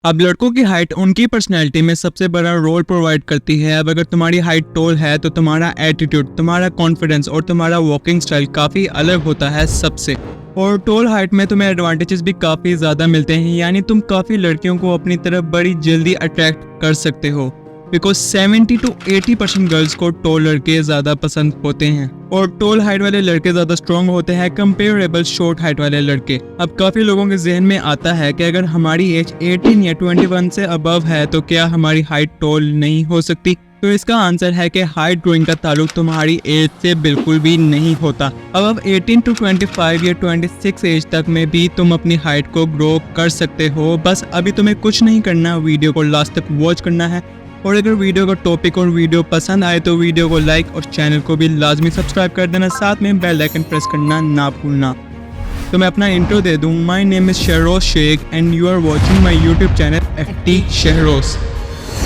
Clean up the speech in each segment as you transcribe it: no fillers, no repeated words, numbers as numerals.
अब लड़कों की हाइट उनकी पर्सनैलिटी में सबसे बड़ा रोल प्रोवाइड करती है। अब अगर तुम्हारी हाइट टॉल है तो तुम्हारा एटीट्यूड, तुम्हारा कॉन्फिडेंस और तुम्हारा वॉकिंग स्टाइल काफ़ी अलग होता है सबसे। और टॉल हाइट में तुम्हें एडवांटेजेस भी काफ़ी ज़्यादा मिलते हैं, यानी तुम काफ़ी लड़कियों को अपनी तरफ बड़ी जल्दी अट्रैक्ट कर सकते हो। बिकॉज 70 to 80% गर्ल्स को टॉल लड़के ज़्यादा पसंद होते हैं और टॉल हाइट वाले लड़के ज़्यादा स्ट्रॉन्ग होते हैं कंपेरेबल शॉर्ट हाइट वाले लड़के। अब काफ़ी लोगों के जहन में आता है कि अगर हमारी एज 18 या 21 से अबव है तो क्या हमारी हाइट टॉल नहीं हो सकती। तो इसका आंसर है कि हाइट ग्रोइंग का ताल्लुक तुम्हारी एज से बिल्कुल भी नहीं होता। अब 18 to 25 या 26 एज तक में भी तुम अपनी हाइट को ग्रो कर सकते हो। बस अभी तुम्हें कुछ नहीं करना, वीडियो को लास्ट तक वॉच करना है। और अगर वीडियो का टॉपिक और वीडियो पसंद आए तो वीडियो को लाइक और चैनल को भी लाजमी सब्सक्राइब कर देना, साथ में बेल आइकन प्रेस करना ना भूलना। तो मैं अपना इंट्रो दे दूं। My name is Shahroz Shaikh and you are watching my YouTube channel FT Shahroz.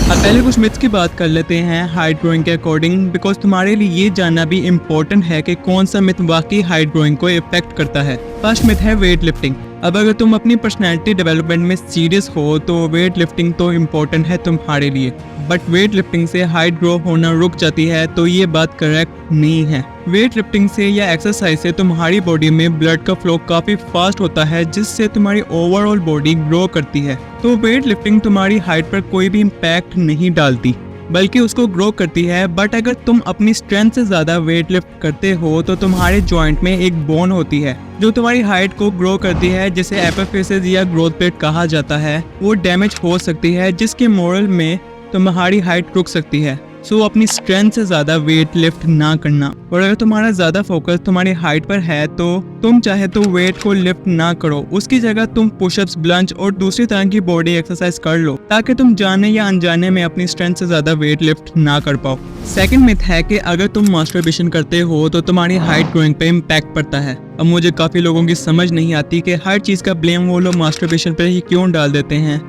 अब पहले कुछ मिथ्स की बात कर लेते हैं हाइट ग्रोइंग के अकॉर्डिंग, बिकॉज तुम्हारे लिए ये जानना भी इम्पोर्टेंट है कि कौन सा मिथ वाकई हाइट ग्रोइंग को इफेक्ट करता है। फर्स्ट मिथ है वेट लिफ्टिंग। अब अगर तुम अपनी पर्सनैलिटी डेवलपमेंट में सीरियस हो तो वेट लिफ्टिंग तो इम्पोर्टेंट है तुम्हारे लिए, बट वेट लिफ्टिंग से हाइट ग्रो होना रुक जाती है तो ये बात करेक्ट नहीं है। वेट लिफ्टिंग से या एक्सरसाइज से तुम्हारी बॉडी में ब्लड का फ्लो काफ़ी फास्ट होता है, जिससे तुम्हारी ओवरऑल बॉडी ग्रो करती है। तो वेट लिफ्टिंग तुम्हारी हाइट पर कोई भी इम्पैक्ट नहीं डालती, बल्कि उसको ग्रो करती है। बट अगर तुम अपनी स्ट्रेंथ से ज़्यादा वेट लिफ्ट करते हो तो तुम्हारे जॉइंट में एक बोन होती है जो तुम्हारी हाइट को ग्रो करती है, जिसे एपिफिसिस या ग्रोथ प्लेट कहा जाता है। वो डैमेज हो सकती है, जिसके मोरल में तुम्हारी हाइट रुक सकती है। सो अपनी स्ट्रेंथ से ज़्यादा वेट लिफ्ट ना करना। और अगर तुम्हारा ज़्यादा फोकस तुम्हारी हाइट पर है तो तुम चाहे तो वेट को लिफ्ट ना करो, उसकी जगह तुम पुशअप्स, ब्लंच और दूसरी तरह की बॉडी एक्सरसाइज कर लो, ताकि तुम जाने या अनजाने में अपनी स्ट्रेंथ से ज़्यादा वेट लिफ्ट ना कर पाओ। सेकंड मिथ है कि अगर तुम मास्टरबेशन करते हो तो तुम्हारी हाइट ग्रोइंग पे इम्पैक्ट पड़ता है। अब मुझे काफ़ी लोगों की समझ नहीं आती कि हर चीज़ का ब्लेम वो लोग मास्टरबेशन पर ही क्यों डाल देते हैं।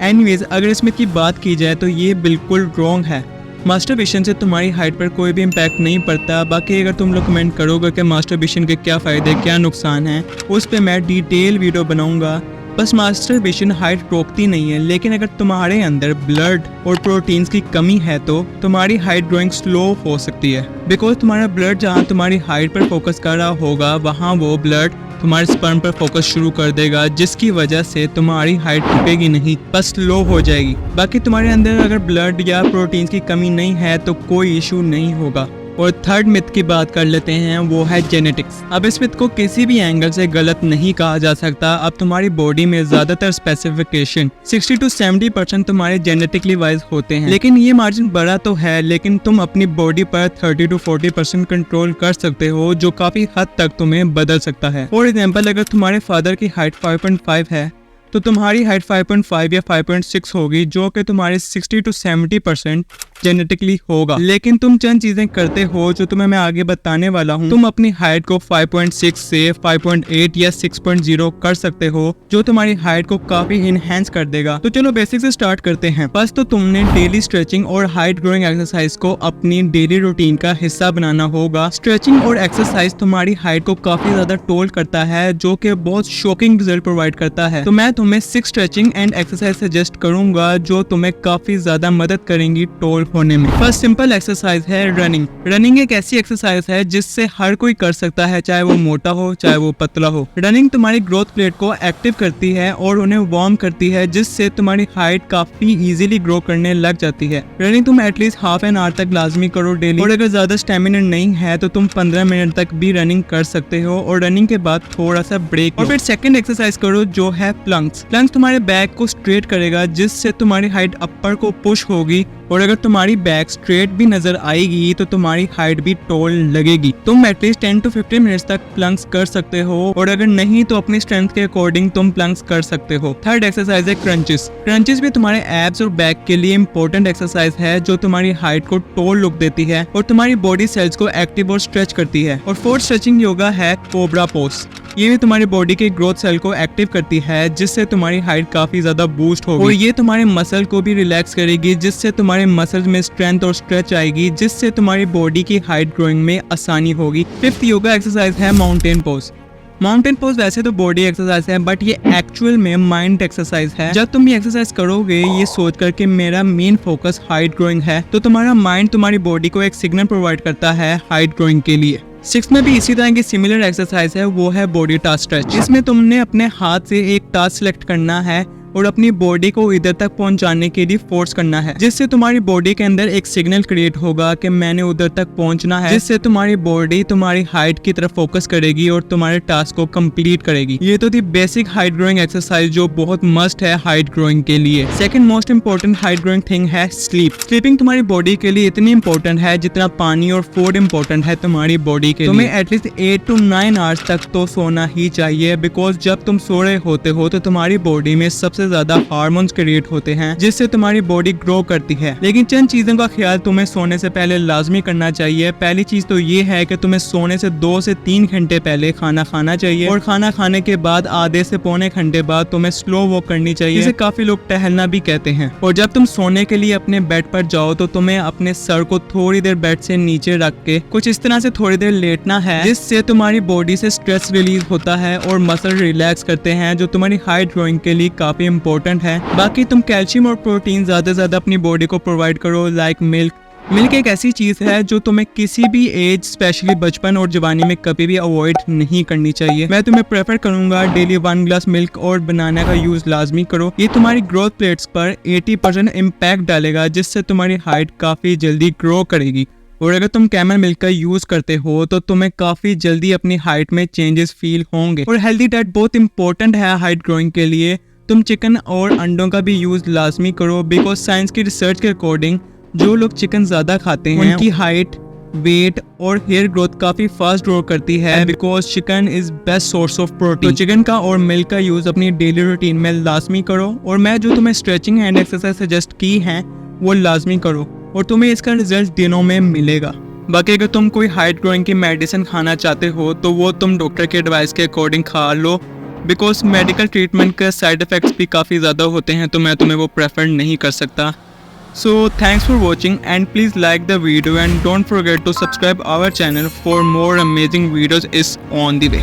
एनीवेज, अगर इसमें की बात की जाए तो ये बिल्कुल रॉन्ग है। मास्टरबेशन से तुम्हारी हाइट पर कोई भी इम्पैक्ट नहीं पड़ता। बाकी अगर तुम लोग कमेंट करोगे कि मास्टरबेशन के क्या फ़ायदे, क्या नुकसान हैं, उस पर मैं डिटेल वीडियो बनाऊंगा। बस मास्टरबेशन हाइट रोकती नहीं है, लेकिन अगर तुम्हारे अंदर ब्लड और प्रोटीन्स की कमी है तो तुम्हारी हाइट ग्रोइंग स्लो हो सकती है। बिकॉज तुम्हारा ब्लड जहाँ तुम्हारी हाइट पर फोकस कर रहा होगा, वहाँ वो ब्लड तुम्हारे स्पर्म पर फोकस शुरू कर देगा, जिसकी वजह से तुम्हारी हाइट रुकेगी नहीं, बस स्लो हो जाएगी। बाकी तुम्हारे अंदर अगर ब्लड या प्रोटीन्स की कमी नहीं है तो कोई इशू नहीं होगा। और थर्ड मिथ की बात कर लेते हैं, वो है जेनेटिक्स। अब इस मिथ को किसी भी एंगल से गलत नहीं कहा जा सकता। अब तुम्हारी बॉडी में ज़्यादातर स्पेसिफिकेशन 60 to 70% तुम्हारे जेनेटिकली वाइज होते हैं, लेकिन ये मार्जिन बड़ा तो है, लेकिन तुम अपनी बॉडी पर 30 to 40% कंट्रोल कर सकते हो, जो काफ़ी हद तक तुम्हें बदल सकता है। फॉर एग्जाम्पल, अगर तुम्हारे फादर की हाइट 5.5 है तो तुम्हारी हाइट 5.5 या 5.6 होगी, जो कि तुम्हारे 60 to 70% जेनेटिकली होगा। लेकिन तुम चंद चीजें करते हो जो तुम्हें मैं आगे बताने वाला हूँ। तुम अपनी हाइट को 5.6 से 5.8 या 6.0 कर सकते हो, जो तुम्हारी हाइट को काफी इनहेंस कर देगा। तो चलो बेसिक से स्टार्ट करते हैं। बस तो तुमने डेली स्ट्रेचिंग और हाइट ग्रोइंग एक्सरसाइज को अपनी डेली रूटीन का हिस्सा बनाना होगा। स्ट्रेचिंग और एक्सरसाइज तुम्हारी हाइट को काफी ज्यादा टोल करता है, जो कि बहुत शॉकिंग रिजल्ट प्रोवाइड करता है। तो मैं तुम्हें 6 स्ट्रेचिंग एंड एक्सरसाइज सजेस्ट करूंगा जो तुम्हें काफी ज्यादा मदद करेंगी टोल होने में। फर्स्ट सिंपल एक्सरसाइज है रनिंग। रनिंग एक ऐसी एक्सरसाइज है जिससे हर कोई कर सकता है, चाहे वो मोटा हो चाहे वो पतला हो। रनिंग तुम्हारी ग्रोथ प्लेट को एक्टिव करती है और उन्हें वार्म करती है, जिससे तुम्हारी हाइट काफी इजीली ग्रो करने लग जाती है। रनिंग तुम एटलीस्ट हाफ एन आवर तक लाजमी करो डेली, और अगर ज्यादा स्टेमिना नहीं है तो तुम 15 मिनट तक भी रनिंग कर सकते हो, और रनिंग के बाद थोड़ा सा ब्रेक। और फिर सेकंड एक्सरसाइज करो जो है प्लंक्स। प्लंक्स तुम्हारे बैक को स्ट्रेट करेगा, जिससे तुम्हारी हाइट अपर को पुश होगी, और अगर तुम्हारी बैक स्ट्रेट भी नजर आएगी तो तुम्हारी हाइट भी टॉल लगेगी। तुम एटलीस्ट 10 to 15 मिनट्स तक प्लंक्स कर सकते हो, और अगर नहीं तो अपनी स्ट्रेंथ के अकॉर्डिंग तुम प्लंक्स कर सकते हो। थर्ड एक्सरसाइज है क्रंचेस। क्रंचेस भी तुम्हारे एब्स और बैक के लिए इंपॉर्टेंट एक्सरसाइज है, जो तुम्हारी हाइट को टॉल लुक देती है और तुम्हारी बॉडी सेल्स को एक्टिव और स्ट्रेच करती है। और फोर्थ स्ट्रेचिंग योगा है कोबरा पोज। ये भी तुम्हारी बॉडी के ग्रोथ सेल को एक्टिव करती है, जिससे तुम्हारी हाइट काफी ज्यादा बूस्ट होगी, और ये तुम्हारे मसल को भी रिलैक्स करेगी, जिससे तुम्हारे मसल्स में स्ट्रेंथ और स्ट्रेच आएगी, जिससे तुम्हारी बॉडी की हाइट ग्रोइंग में आसानी होगी। फिफ्थ योगा एक्सरसाइज है माउंटेन पोज। माउंटेन पोज वैसे तो बॉडी एक्सरसाइज है, बट ये एक्चुअल में माइंड एक्सरसाइज है। जब तुम ये एक्सरसाइज करोगे ये सोच कर कि मेरा मेन फोकस हाइट ग्रोइंग है, तो तुम्हारा माइंड तुम्हारी बॉडी को एक सिग्नल प्रोवाइड करता है हाइट ग्रोइंग के लिए। 6 में भी इसी तरह की सिमिलर एक्सरसाइज है, वो है बॉडी टास्क स्ट्रेच। इसमें तुमने अपने हाथ से एक टास्क सिलेक्ट करना है और अपनी बॉडी को इधर तक पहुंचाने के लिए फोर्स करना है, जिससे तुम्हारी बॉडी के अंदर एक सिग्नल क्रिएट होगा कि मैंने उधर तक पहुंचना है, जिससे तुम्हारी बॉडी तुम्हारी हाइट की तरफ फोकस करेगी और तुम्हारे टास्क को कंप्लीट करेगी। ये तो थी बेसिक हाइट ग्रोइंग एक्सरसाइज जो बहुत मस्ट है हाइट ग्रोइंग के लिए। Second most important height growing thing है स्लीप। स्लीपिंग तुम्हारी बॉडी के लिए इतनी इंपॉर्टेंट है जितना पानी और फूड इंपॉर्टेंट है तुम्हारी बॉडी के लिए। तुम्हें एटलीस्ट 8 to 9 आवर्स तक तो सोना ही चाहिए, बिकॉज जब तुम सो रहे होते हो तो तुम्हारी बॉडी में सबसे ज्यादा हार्मोन्स क्रिएट होते हैं, जिससे तुम्हारी बॉडी ग्रो करती है। लेकिन चंद चीजों का ख्याल तुम्हें सोने से पहले लाजमी करना चाहिए। पहली चीज तो ये है कि तुम्हें सोने से 2 से 3 घंटे पहले खाना खाना चाहिए, और खाना खाने के बाद आधे से पौने घंटे बाद तुम्हें स्लो वॉक करनी चाहिए, जिसे काफी लोग टहलना भी कहते हैं। और जब तुम सोने के लिए अपने बेड पर जाओ तो तुम्हें अपने सर को थोड़ी देर बेड से नीचे रख के कुछ इस तरह से थोड़ी देर लेटना है, जिससे तुम्हारी बॉडी से स्ट्रेस रिलीज होता है और मसल रिलैक्स करते हैं, जो तुम्हारी हाइट ग्रोइंग के लिए काफी इंपॉर्टेंट है। बाकी तुम कैल्शियम और प्रोटीन ज्यादा से ज्यादा अपनी बॉडी को प्रोवाइड करो, लाइक मिल्क एक ऐसी चीज है जो तुम्हें किसी भी एज, स्पेशली बचपन और जवानी में कभी भी अवॉइड नहीं करनी चाहिए। मैं तुम्हें प्रेफर करूंगा डेली 1 ग्लास मिल्क और बनाना का यूज लाजमी करो। ये तुम्हारी ग्रोथ प्लेट्स पर 80% इम्पैक्ट डालेगा, जिससे तुम्हारी हाइट काफी जल्दी ग्रो करेगी। और अगर तुम कैमल मिल्क का यूज करते हो तो तुम्हें काफी जल्दी अपनी हाइट में चेंजेस फील होंगे। और हेल्दी डाइट बहुत इंपॉर्टेंट है हाइट ग्रोइंग के लिए। तुम चिकन और अंडों का भी यूज लाजमी करो, बिकॉज साइंस की रिसर्च के अकॉर्डिंग जो लोग चिकन ज्यादा खाते हैं उनकी हाइट, वेट और हेयर ग्रोथ काफी फास्ट ग्रो करती है, because chicken is best source of protein. तो चिकन का और मिल्क का यूज अपनी डेली रूटीन में लाजमी करो, और मैं जो तुम्हें स्ट्रेचिंग एंड एक्सरसाइज सजेस्ट की हैं वो लाजमी करो, और तुम्हें इसका रिजल्ट दिनों में मिलेगा। बाकी अगर तुम कोई हाइट ग्रोइंग की मेडिसिन खाना चाहते हो तो वो तुम डॉक्टर के एडवाइस के अकॉर्डिंग खा लो, बिकॉज मेडिकल ट्रीटमेंट के साइड इफेक्ट्स भी काफ़ी ज़्यादा होते हैं, तो मैं तुम्हें वो प्रेफर नहीं कर सकता। So thanks for watching and please like the video and don't forget to subscribe our channel for more amazing videos is on the way.